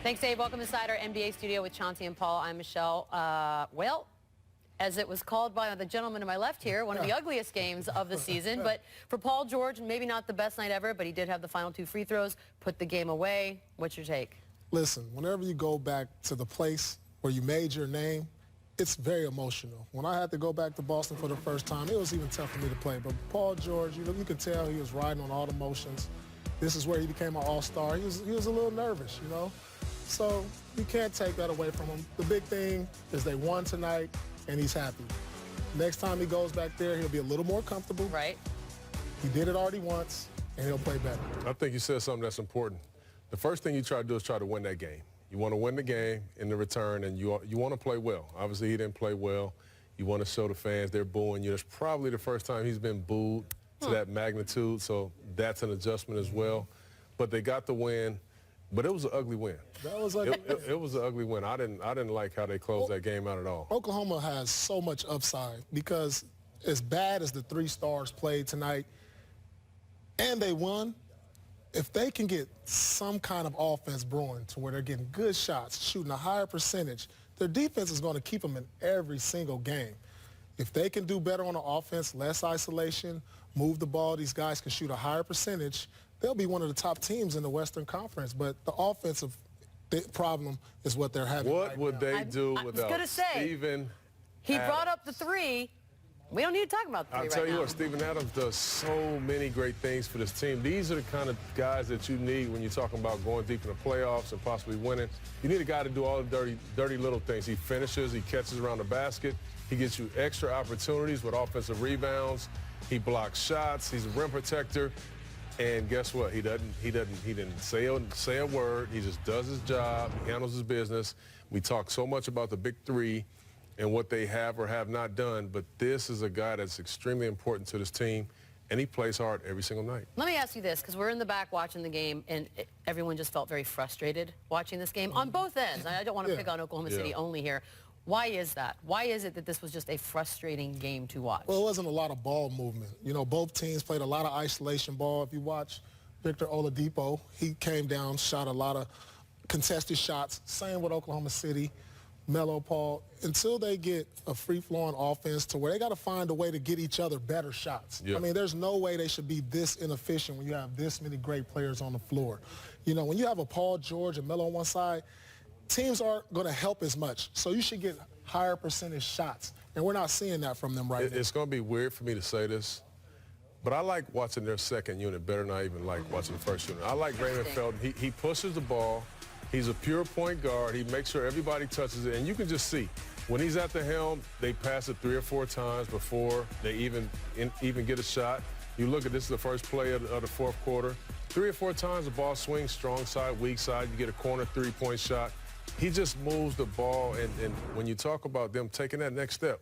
Thanks, Dave. Welcome inside our NBA studio with Chauncey and Paul. I'm Michelle. Well, as it was called by the gentleman to my left here, one of the ugliest games of the season. But for Paul George, maybe not the best night ever, but he did have the final 2 free throws, put the game away. What's your take? Listen, whenever you go back to the place where you made your name, it's very emotional. When I had to go back to Boston for the first time, it was even tough for me to play. But Paul George, you could tell he was riding on all the emotions. This is where he became an all-star. He was a little nervous, So you can't take that away from him. The big thing is they won tonight, and he's happy. Next time he goes back there, he'll be a little more comfortable. Right. He did it already once, and he'll play better. I think you said something that's important. The first thing you try to do is try to win that game. You want to win the game in the return, and you want to play well. Obviously, he didn't play well. You want to show the fans they're booing you. It's probably the first time he's been booed to that magnitude, so that's an adjustment as well. But they got the win. But it was an ugly win. That was ugly. It was an ugly win. I didn't like how they closed that game out at all. Oklahoma has so much upside because as bad as the 3 stars played tonight, and they won, if they can get some kind of offense brewing to where they're getting good shots, shooting a higher percentage, their defense is going to keep them in every single game. If they can do better on the offense, less isolation, move the ball, these guys can shoot a higher percentage, they'll be one of the top teams in the Western Conference. But the offensive problem is what they're having What right would now. they do without Steven He Adams? brought up the 3. We don't need to talk about the 3 I'll right tell you now. what, Steven Adams does so many great things for this team. These are the kind of guys that you need when you're talking about going deep in the playoffs and possibly winning. You need a guy to do all the dirty little things. He finishes, he catches around the basket, he gets you extra opportunities with offensive rebounds, he blocks shots, he's a rim protector. And guess what? He didn't say a word. He just does his job. He handles his business. We talk so much about the big 3 and what they have or have not done, but this is a guy that's extremely important to this team, and he plays hard every single night. Let me ask you this, because we're in the back watching the game, and everyone just felt very frustrated watching this game on both ends. I don't want to pick on Oklahoma City only here. Why is that? Why is it that this was just a frustrating game to watch? Well, it wasn't a lot of ball movement. Both teams played a lot of isolation ball. If you watch Victor Oladipo, he came down, shot a lot of contested shots. Same with Oklahoma City, Melo, Paul. Until they get a free-flowing offense to where they got to find a way to get each other better shots. I mean, there's no way they should be this inefficient when you have this many great players on the floor. When you have a Paul George and Melo on one side, teams aren't going to help as much, so you should get higher percentage shots, and we're not seeing that from them right now. It's going to be weird for me to say this, but I like watching their second unit better than I even like watching the first unit. I like Raymond Felton. He pushes the ball. He's a pure point guard. He makes sure everybody touches it, and you can just see when he's at the helm, they pass it 3 or 4 times before they even get a shot. You look at this is the first play of the fourth quarter. 3 or 4 times the ball swings, strong side, weak side. You get a corner 3-point shot. He just moves the ball, and when you talk about them taking that next step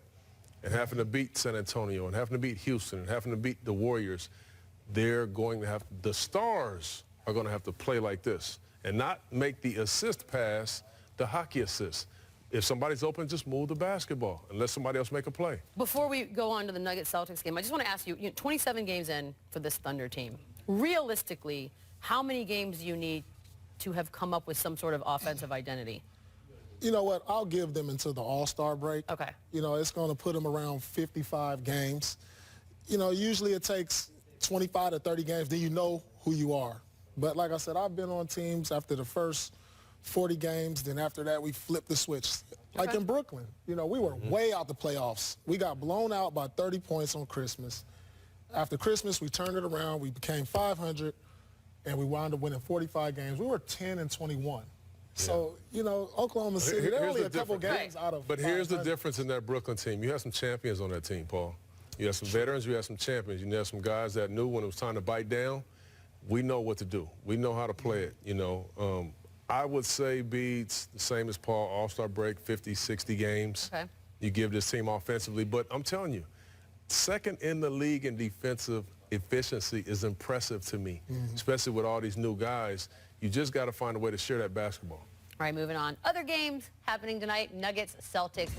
and having to beat San Antonio and having to beat Houston and having to beat the Warriors, they're going to have – the stars are going to have to play like this and not make the assist pass the hockey assist. If somebody's open, just move the basketball and let somebody else make a play. Before we go on to the Nuggets-Celtics game, I just want to ask you, 27 games in for this Thunder team. Realistically, how many games do you need to have come up with some sort of offensive identity? You know what? I'll give them until the All-Star break. Okay. It's going to put them around 55 games. Usually it takes 25 to 30 games, then you know who you are. But like I said, I've been on teams after the first 40 games, then after that we flipped the switch. Like in Brooklyn, we were way out the playoffs. We got blown out by 30 points on Christmas. After Christmas, we turned it around. We became 500. And we wound up winning 45 games. We were 10-21. So, Oklahoma City, they're only a couple games out of But here's the difference in that Brooklyn team. You have some champions on that team, Paul. You have some veterans. You have some champions. You have some guys that knew when it was time to bite down. We know what to do. We know how to play it, I would say Beats, the same as Paul, All-Star break, 50, 60 games. Okay. You give this team offensively. But I'm telling you, second in the league in defensive efficiency is impressive to me, especially with all these new guys. You just got to find a way to share that basketball. All right, moving on. Other games happening tonight, Nuggets, Celtics.